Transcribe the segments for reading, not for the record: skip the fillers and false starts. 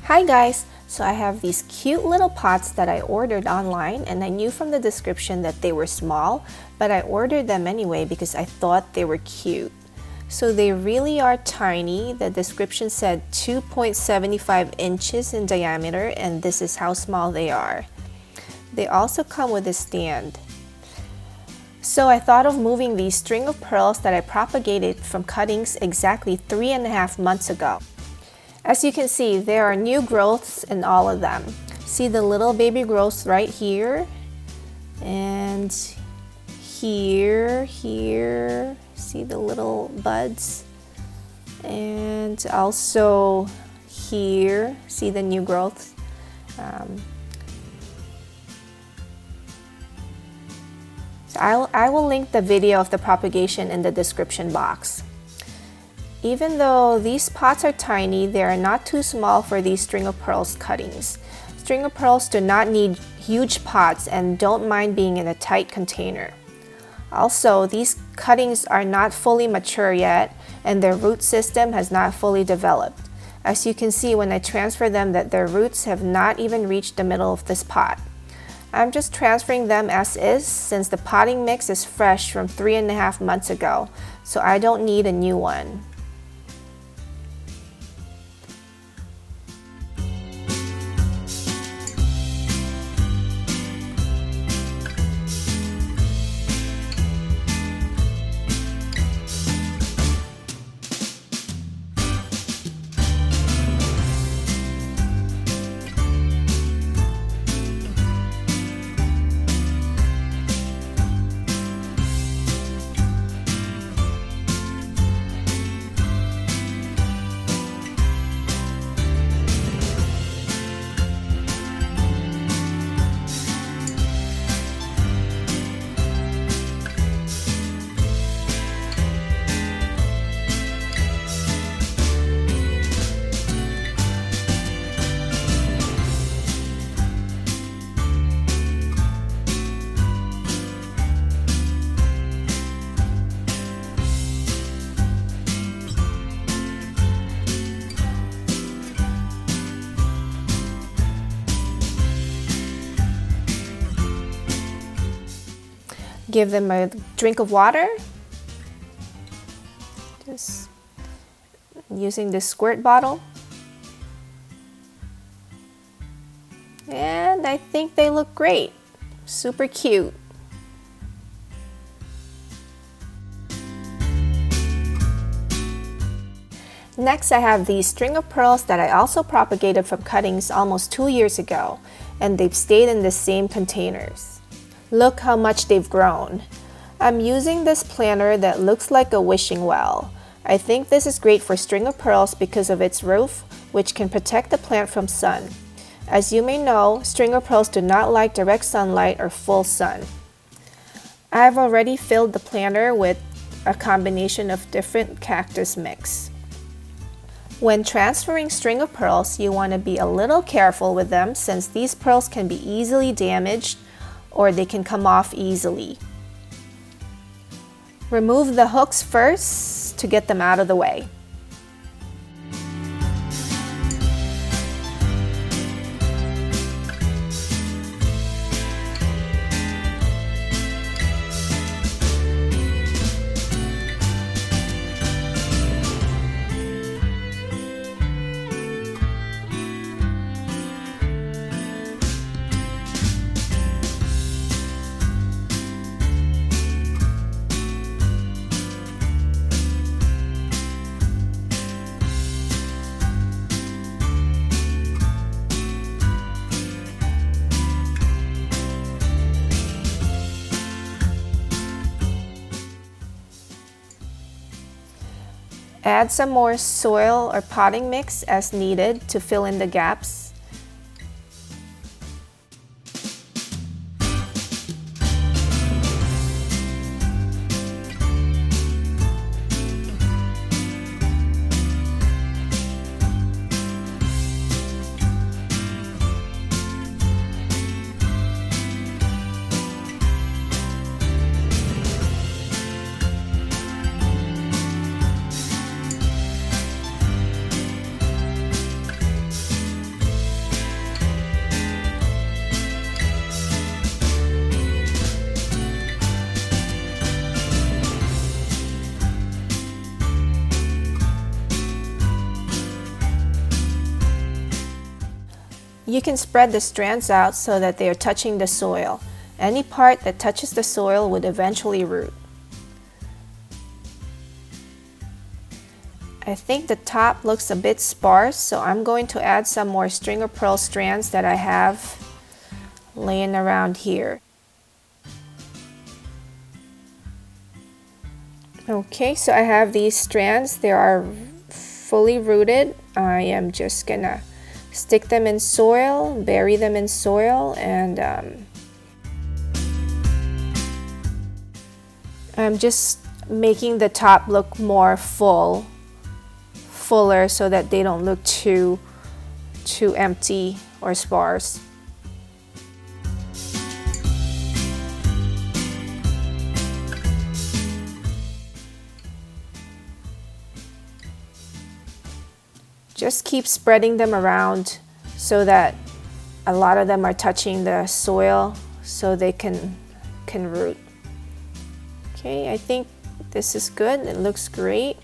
Hi guys! So I have these cute little pots that I ordered online, and I knew from the description that they were small, but I ordered them anyway because I thought they were cute. So they really are tiny. The description said 2.75 inches in diameter, and this is how small they are. They also come with a stand. So I thought of moving these string of pearls that I propagated from cuttings exactly 3.5 months ago. As you can see, there are new growths in all of them. See the little baby growths right here, and here. See the little buds, and also here. See the new growths. So I will link the video of the propagation in the description box. Even though these pots are tiny, they are not too small for these string of pearls cuttings. String of pearls do not need huge pots and don't mind being in a tight container. Also, these cuttings are not fully mature yet, and their root system has not fully developed. As you can see when I transfer them, that their roots have not even reached the middle of this pot. I'm just transferring them as is since the potting mix is fresh from 3.5 months ago, so I don't need a new one. Give them a drink of water. Just using this squirt bottle. And I think they look great. Super cute. Next, I have these string of pearls that I also propagated from cuttings almost 2 years ago, and they've stayed in the same containers. Look how much they've grown. I'm using this planter that looks like a wishing well. I think this is great for string of pearls because of its roof, which can protect the plant from sun. As you may know, string of pearls do not like direct sunlight or full sun. I've already filled the planter with a combination of different cactus mix. When transferring string of pearls, you want to be a little careful with them since these pearls can be easily damaged or they can come off easily. Remove the hooks first to get them out of the way. Add some more soil or potting mix as needed to fill in the gaps. You can spread the strands out so that they are touching the soil. Any part that touches the soil would eventually root. I think the top looks a bit sparse, so I'm going to add some more string of pearl strands that I have laying around here. Okay, so I have these strands. They are fully rooted. I am just gonna stick them in soil, bury them in soil, and I'm just making the top look more fuller so that they don't look too empty or sparse. Just keep spreading them around so that a lot of them are touching the soil so they can root. Okay, I think this is good. It looks great.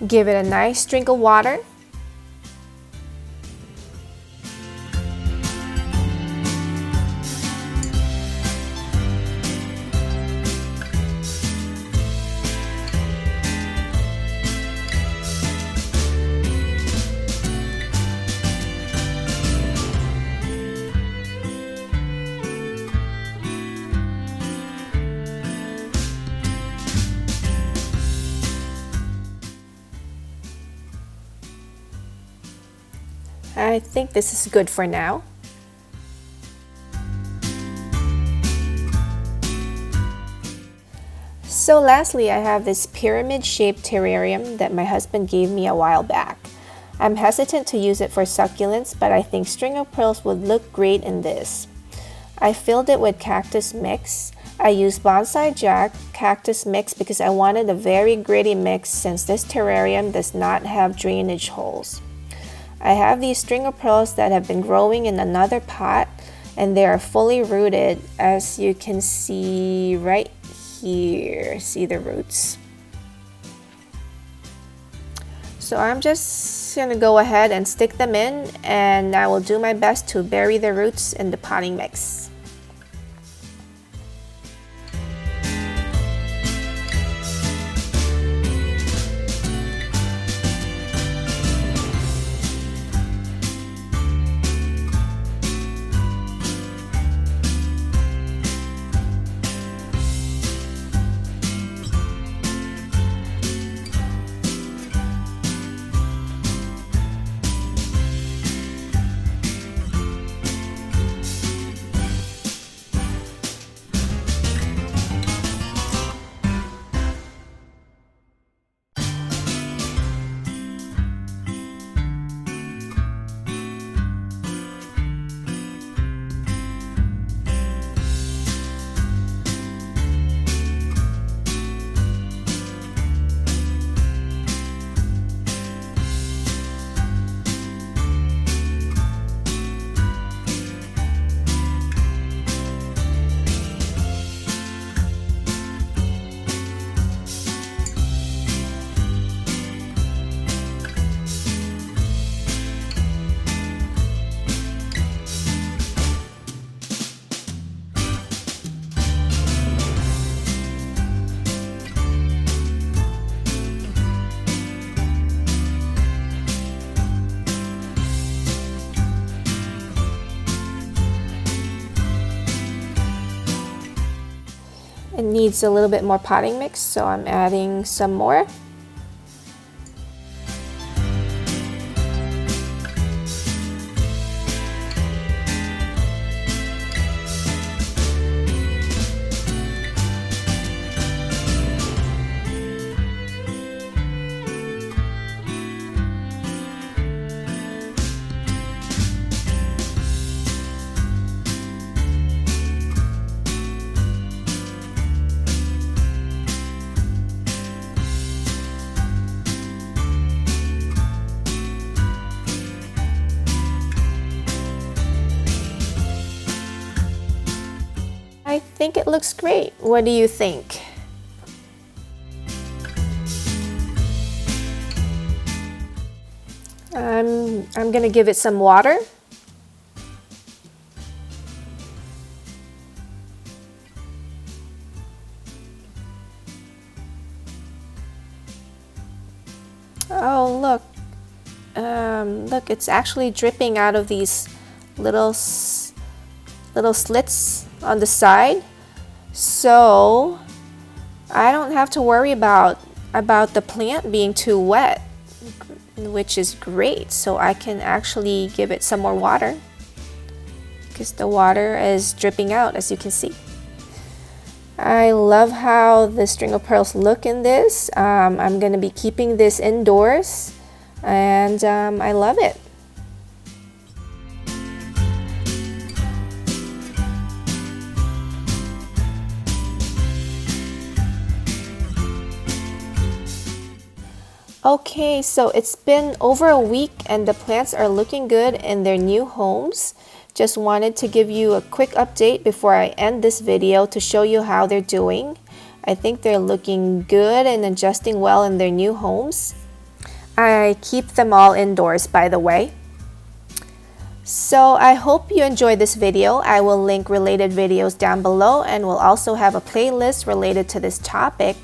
Give it a nice drink of water. I think this is good for now. So lastly, I have this pyramid-shaped terrarium that my husband gave me a while back. I'm hesitant to use it for succulents, but I think string of pearls would look great in this. I filled it with cactus mix. I used bonsai jack cactus mix because I wanted a very gritty mix since this terrarium does not have drainage holes. I have these string of pearls that have been growing in another pot, and they are fully rooted, as you can see right here. See the roots. So I'm just going to go ahead and stick them in, and I will do my best to bury the roots in the potting mix. It needs a little bit more potting mix, so I'm adding some more. I think it looks great. What do you think? I'm gonna give it some water. Oh, look. Look, it's actually dripping out of these little slits on the side. So I don't have to worry about the plant being too wet, which is great. So I can actually give it some more water because the water is dripping out, as you can see. I love how the string of pearls look in this. I'm going to be keeping this indoors, and I love it. Okay, so it's been over a week and the plants are looking good in their new homes. Just wanted to give you a quick update before I end this video to show you how they're doing. I think they're looking good and adjusting well in their new homes. I keep them all indoors, by the way. So I hope you enjoyed this video. I will link related videos down below and will also have a playlist related to this topic.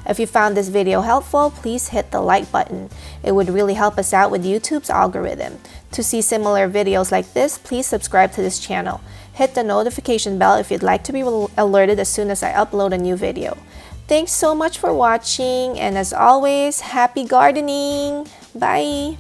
If you found this video helpful, please hit the like button. It would really help us out with YouTube's algorithm. To see similar videos like this, please subscribe to this channel. Hit the notification bell if you'd like to be alerted as soon as I upload a new video. Thanks so much for watching, and as always, happy gardening! Bye!